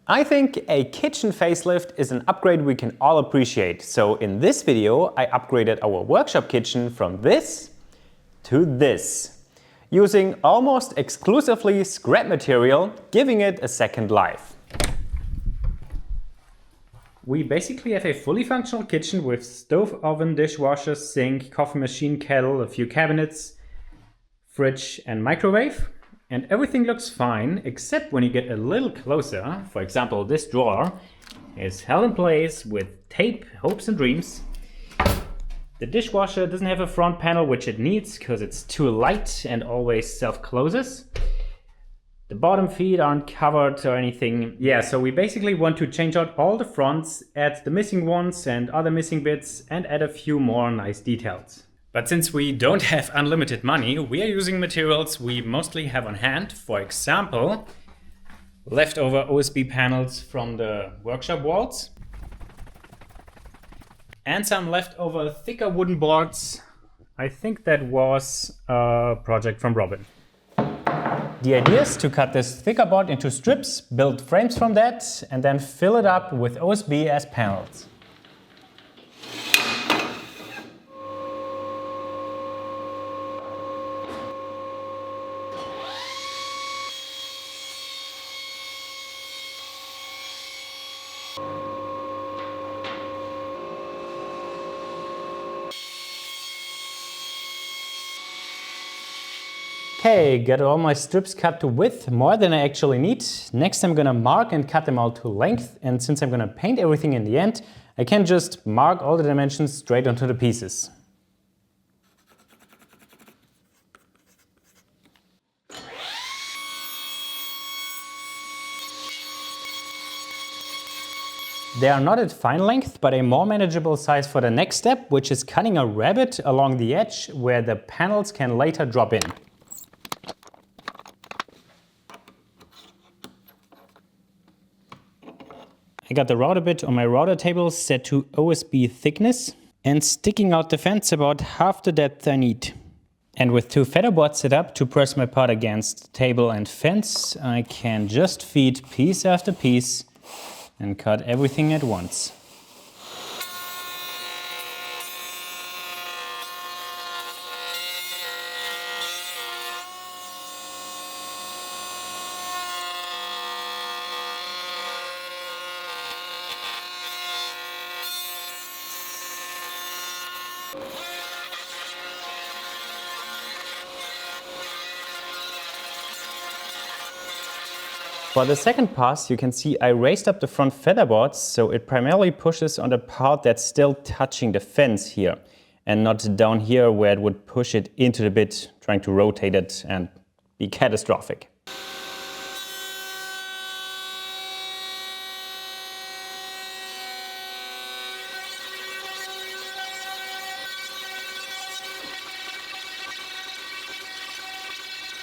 I think a kitchen facelift is an upgrade we can all appreciate. So in this video, I upgraded our workshop kitchen from this to this, using almost exclusively scrap material, giving it a second life. We basically have a fully functional kitchen with stove, oven, dishwasher, sink, coffee machine, kettle, a few cabinets, fridge and microwave. And everything looks fine, except when you get a little closer. For example, this drawer is held in place with tape, hopes and dreams. The dishwasher doesn't have a front panel, which it needs because it's too light and always self-closes. The bottom feet aren't covered or anything. Yeah, so we basically want to change out all the fronts, add the missing ones and other missing bits, and add a few more nice details. But since we don't have unlimited money, we are using materials we mostly have on hand. For example, leftover OSB panels from the workshop walls. And some leftover thicker wooden boards. I think that was a project from Robin. The idea is to cut this thicker board into strips, build frames from that, and then fill it up with OSB as panels. Okay, got all my strips cut to width, more than I actually need. Next I'm gonna mark and cut them all to length, and since I'm gonna paint everything in the end, I can just mark all the dimensions straight onto the pieces. They are not at fine length, but a more manageable size for the next step, which is cutting a rabbet along the edge where the panels can later drop in. I got the router bit on my router table set to OSB thickness and sticking out the fence about half the depth I need. And with two feather boards set up to press my part against table and fence, I can just feed piece after piece and cut everything at once. For the second pass, you can see I raised up the front feather boards, so it primarily pushes on the part that's still touching the fence here, and not down here where it would push it into the bit, trying to rotate it and be catastrophic.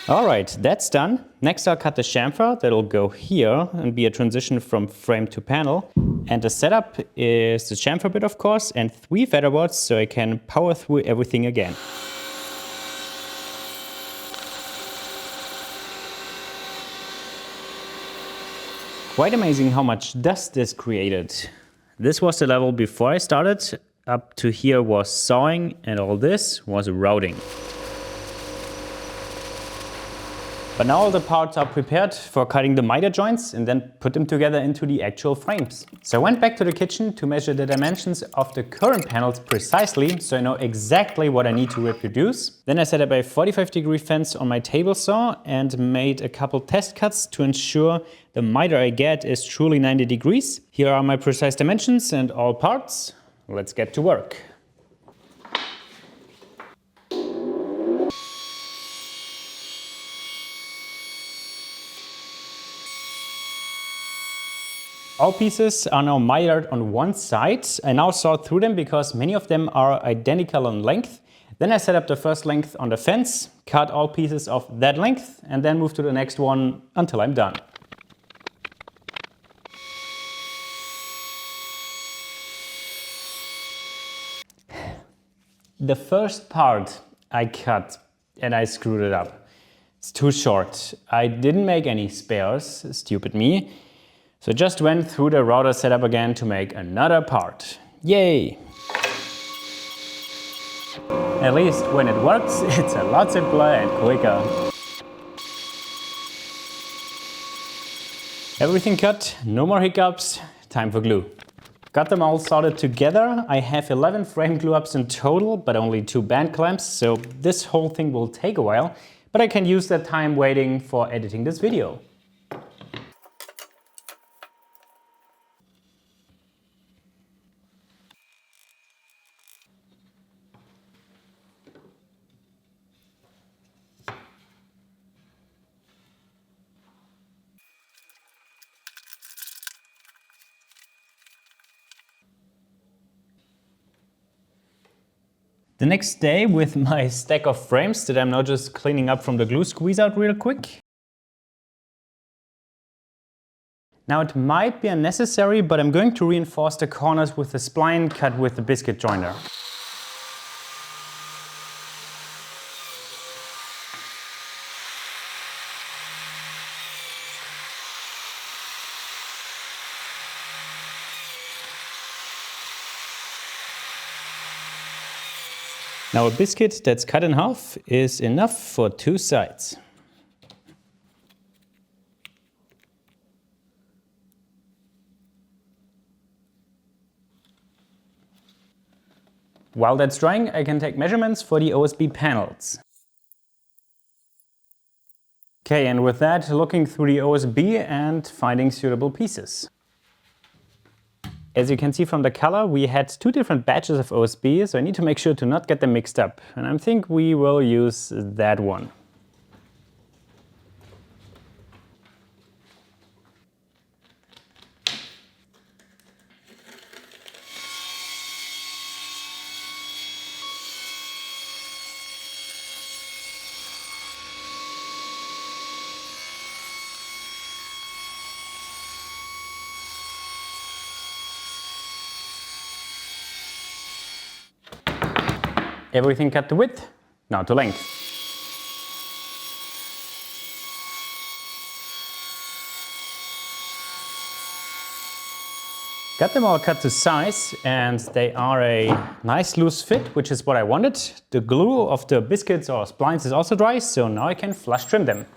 Alright, that's done. Next I'll cut the chamfer, that'll go here and be a transition from frame to panel. And the setup is the chamfer bit of course, and 3 feather boards so I can power through everything again. Quite amazing how much dust this created. This was the level before I started, up to here was sawing, and all this was routing. But now all the parts are prepared for cutting the miter joints and then put them together into the actual frames. So I went back to the kitchen to measure the dimensions of the current panels precisely, so I know exactly what I need to reproduce. Then I set up a 45-degree fence on my table saw and made a couple test cuts to ensure the miter I get is truly 90 degrees. Here are my precise dimensions and all parts. Let's get to work. All pieces are now mitered on one side. I now saw through them because many of them are identical in length. Then I set up the first length on the fence, cut all pieces of that length, and then move to the next one until I'm done. The first part I cut and I screwed it up. It's too short. I didn't make any spares, stupid me. So I just went through the router setup again to make another part. Yay! At least when it works, it's a lot simpler and quicker. Everything cut, no more hiccups, time for glue. Got them all soldered together. I have 11 frame glue ups in total, but only 2 band clamps, so this whole thing will take a while, but I can use that time waiting for editing this video. The next day, with my stack of frames that I'm now just cleaning up from the glue squeeze out real quick. Now it might be unnecessary, but I'm going to reinforce the corners with the spline cut with the biscuit joiner. Now a biscuit that's cut in half is enough for 2 sides. While that's drying, I can take measurements for the OSB panels. Okay, and with that, looking through the OSB and finding suitable pieces. As you can see from the color, we had 2 different batches of OSB, so I need to make sure to not get them mixed up. And I think we will use that one. Everything cut to width, now to length. Got them all cut to size and they are a nice loose fit, which is what I wanted. The glue of the biscuits or splines is also dry, so now I can flush trim them.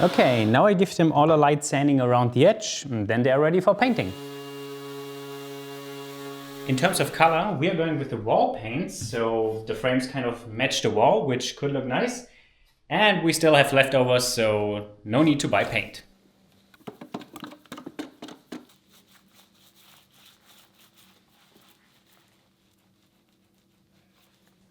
Okay, now I give them all a light sanding around the edge, and then they are ready for painting. In terms of color, we are going with the wall paints, so the frames kind of match the wall, which could look nice. And we still have leftovers, so no need to buy paint.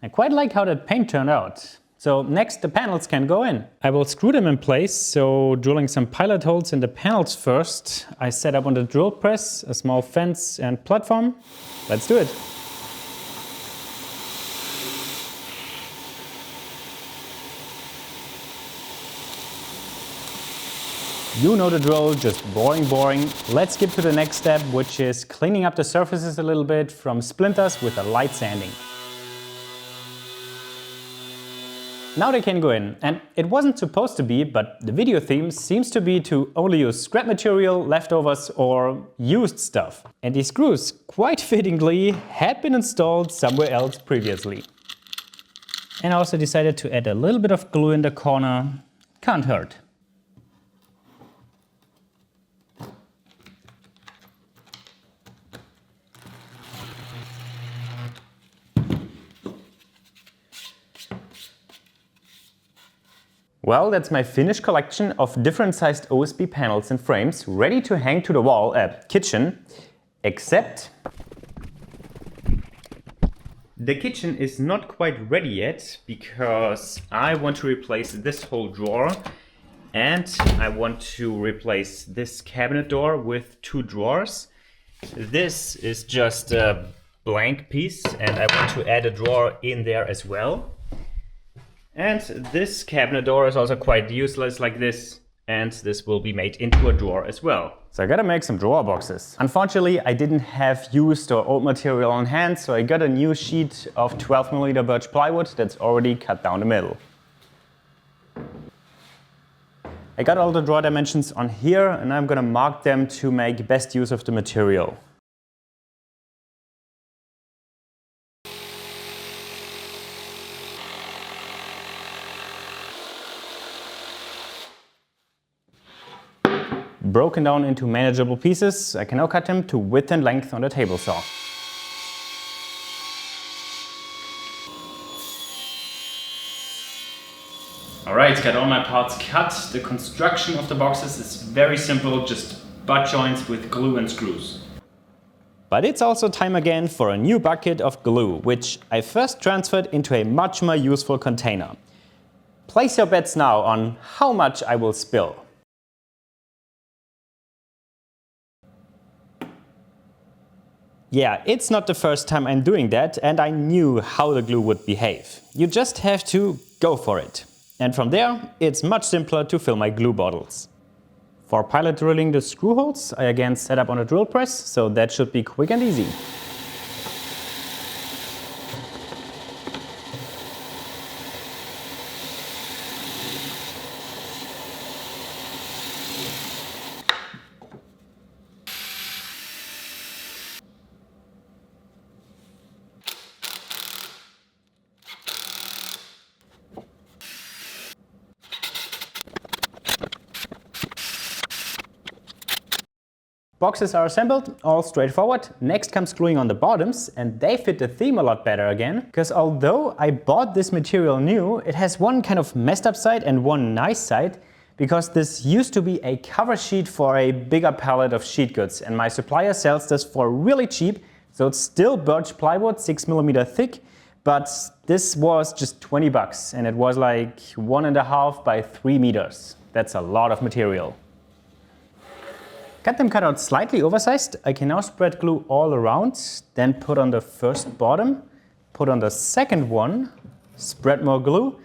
I quite like how that paint turned out. So next the panels can go in. I will screw them in place, so drilling some pilot holes in the panels first. I set up on the drill press a small fence and platform. Let's do it. You know the drill, just boring. Let's skip to the next step, which is cleaning up the surfaces a little bit from splinters with a light sanding. Now they can go in, and it wasn't supposed to be, but the video theme seems to be to only use scrap material, leftovers or used stuff. And these screws, quite fittingly, had been installed somewhere else previously. And I also decided to add a little bit of glue in the corner. Can't hurt. Well, that's my finished collection of different sized OSB panels and frames ready to hang to the wall at kitchen, except the kitchen is not quite ready yet because I want to replace this whole drawer and I want to replace this cabinet door with 2 drawers. This is just a blank piece and I want to add a drawer in there as well. And this cabinet door is also quite useless like this, and this will be made into a drawer as well. So I gotta make some drawer boxes. Unfortunately, I didn't have used or old material on hand, so I got a new sheet of 12mm birch plywood that's already cut down the middle. I got all the drawer dimensions on here, and I'm gonna mark them to make best use of the material. Broken down into manageable pieces, I can now cut them to width and length on the table saw. Alright, got all my parts cut. The construction of the boxes is very simple, just butt joints with glue and screws. But it's also time again for a new bucket of glue, which I first transferred into a much more useful container. Place your bets now on how much I will spill. Yeah, it's not the first time I'm doing that, and I knew how the glue would behave. You just have to go for it. And from there, it's much simpler to fill my glue bottles. For pilot drilling the screw holes, I again set up on a drill press, so that should be quick and easy. Boxes are assembled, all straightforward. Next comes gluing on the bottoms, and they fit the theme a lot better again, because although I bought this material new, it has one kind of messed up side and one nice side, because this used to be a cover sheet for a bigger pallet of sheet goods, and my supplier sells this for really cheap, so it's still birch plywood, 6mm thick, but this was just 20 bucks, and it was like 1.5 by 3 meters. That's a lot of material. Got them cut out slightly oversized. I can now spread glue all around, then put on the first bottom, put on the second one, spread more glue,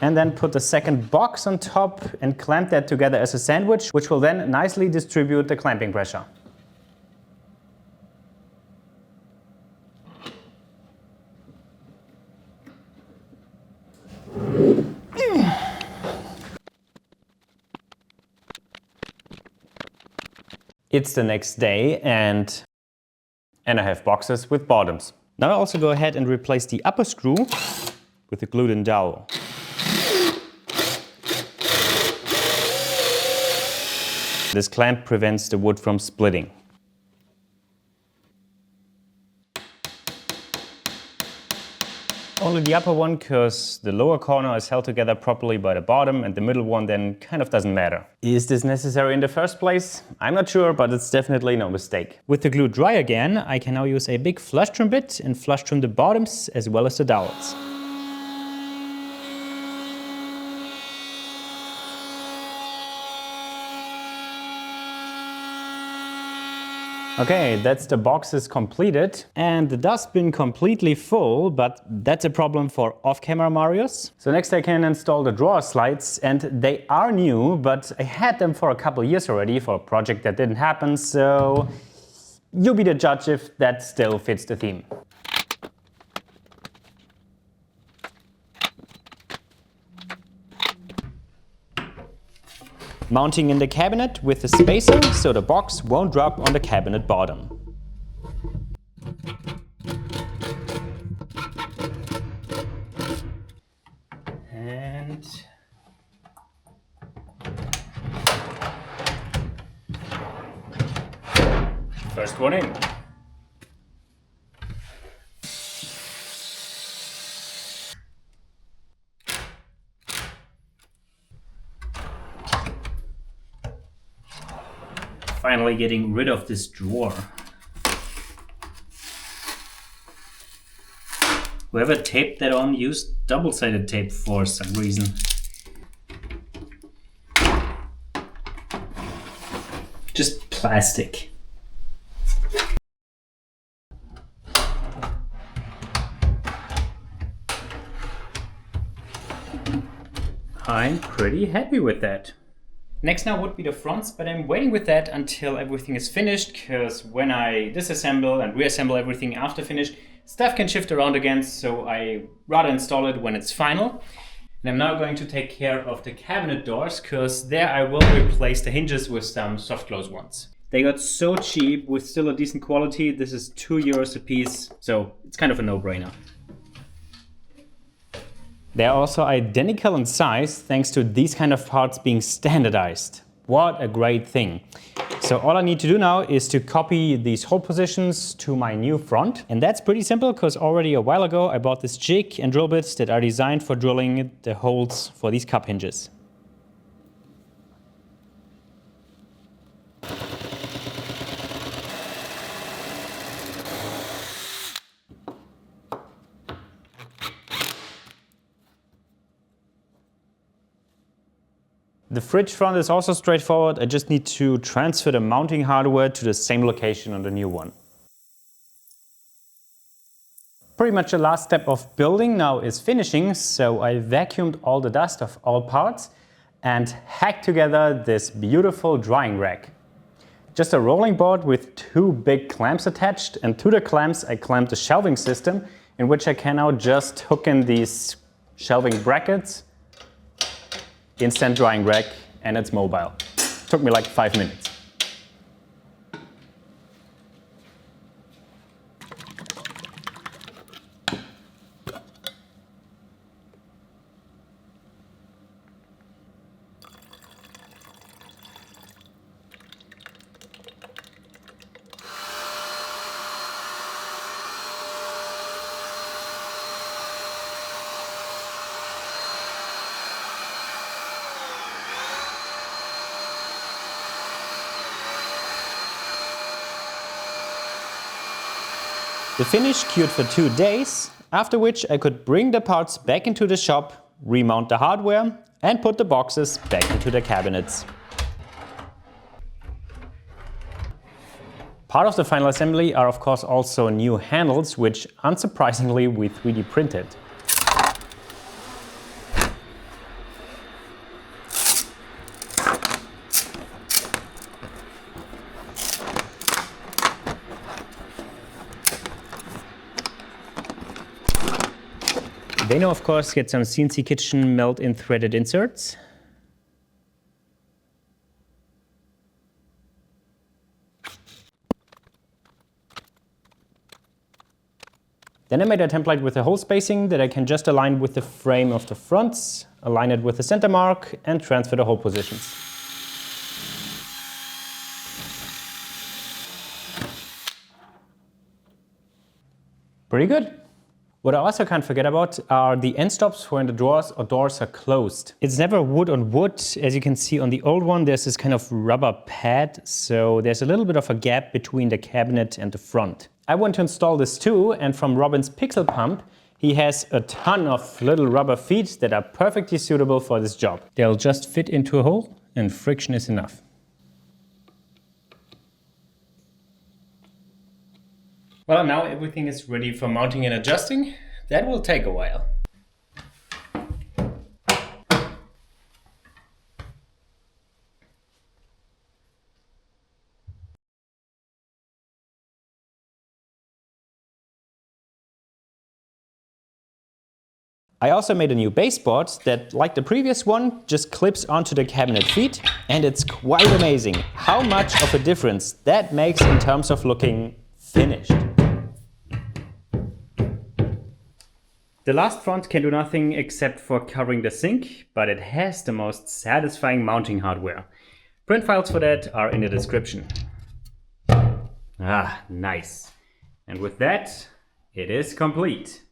and then put the second box on top and clamp that together as a sandwich, which will then nicely distribute the clamping pressure. It's the next day and I have boxes with bottoms. Now I also go ahead and replace the upper screw with a glued-in dowel. This clamp prevents the wood from splitting. Only the upper one, because the lower corner is held together properly by the bottom, and the middle one then kind of doesn't matter. Is this necessary in the first place? I'm not sure, but it's definitely no mistake. With the glue dry again, I can now use a big flush trim bit and flush trim the bottoms as well as the dowels. Okay, that's the boxes completed, and the dustbin completely full, but that's a problem for off-camera Marios. So next I can install the drawer slides, and they are new, but I had them for a couple years already for a project that didn't happen, so you'll be the judge if that still fits the theme. Mounting in the cabinet with the spacer so the box won't drop on the cabinet bottom. And first one in. Finally getting rid of this drawer. Whoever taped that on used double-sided tape for some reason. Just plastic. I'm pretty happy with that. Next now would be the fronts, but I'm waiting with that until everything is finished, because when I disassemble and reassemble everything after finished, stuff can shift around again, so I rather install it when it's final. And I'm now going to take care of the cabinet doors, because there I will replace the hinges with some soft close ones. They got so cheap with still a decent quality. This is €2 a piece, so it's kind of a no-brainer. They're also identical in size thanks to these kind of parts being standardized. What a great thing. So all I need to do now is to copy these hole positions to my new front. And that's pretty simple, because already a while ago I bought this jig and drill bits that are designed for drilling the holes for these cup hinges. The fridge front is also straightforward. I just need to transfer the mounting hardware to the same location on the new one. Pretty much the last step of building now is finishing, so I vacuumed all the dust of all parts and hacked together this beautiful drying rack. Just a rolling board with 2 big clamps attached, and to the clamps I clamped a shelving system in which I can now just hook in these shelving brackets. Instant drying rack, and it's mobile. Took me like 5 minutes. The finish cured for 2 days, after which I could bring the parts back into the shop, remount the hardware and put the boxes back into the cabinets. Part of the final assembly are of course also new handles, which unsurprisingly we 3D printed. They now of course get some CNC Kitchen melt-in threaded inserts. Then I made a template with a hole spacing that I can just align with the frame of the fronts, align it with the center mark and transfer the hole positions. Pretty good. What I also can't forget about are the end stops for when the drawers or doors are closed. It's never wood on wood. As you can see on the old one, there's this kind of rubber pad, so there's a little bit of a gap between the cabinet and the front. I want to install this too, and from Robin's Pixel Pump, he has a ton of little rubber feet that are perfectly suitable for this job. They'll just fit into a hole and friction is enough. Well, now everything is ready for mounting and adjusting. That will take a while. I also made a new baseboard that, like the previous one, just clips onto the cabinet feet, and it's quite amazing how much of a difference that makes in terms of looking finished. The last front can do nothing except for covering the sink, but it has the most satisfying mounting hardware. Print files for that are in the description. Ah, nice. And with that, it is complete.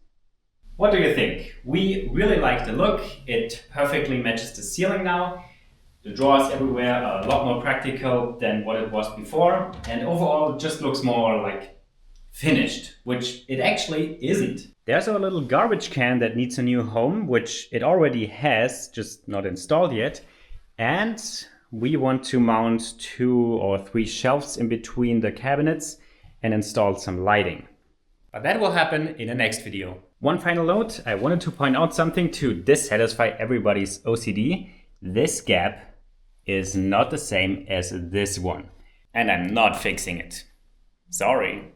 What do you think? We really like the look. It perfectly matches the ceiling now. The drawers everywhere are a lot more practical than what it was before. And overall, it just looks more like finished, which it actually isn't. There's a little garbage can that needs a new home, which it already has, just not installed yet. And we want to mount 2 or 3 shelves in between the cabinets and install some lighting. But that will happen in the next video. One final note, I wanted to point out something to dissatisfy everybody's OCD. This gap is not the same as this one. And I'm not fixing it. Sorry.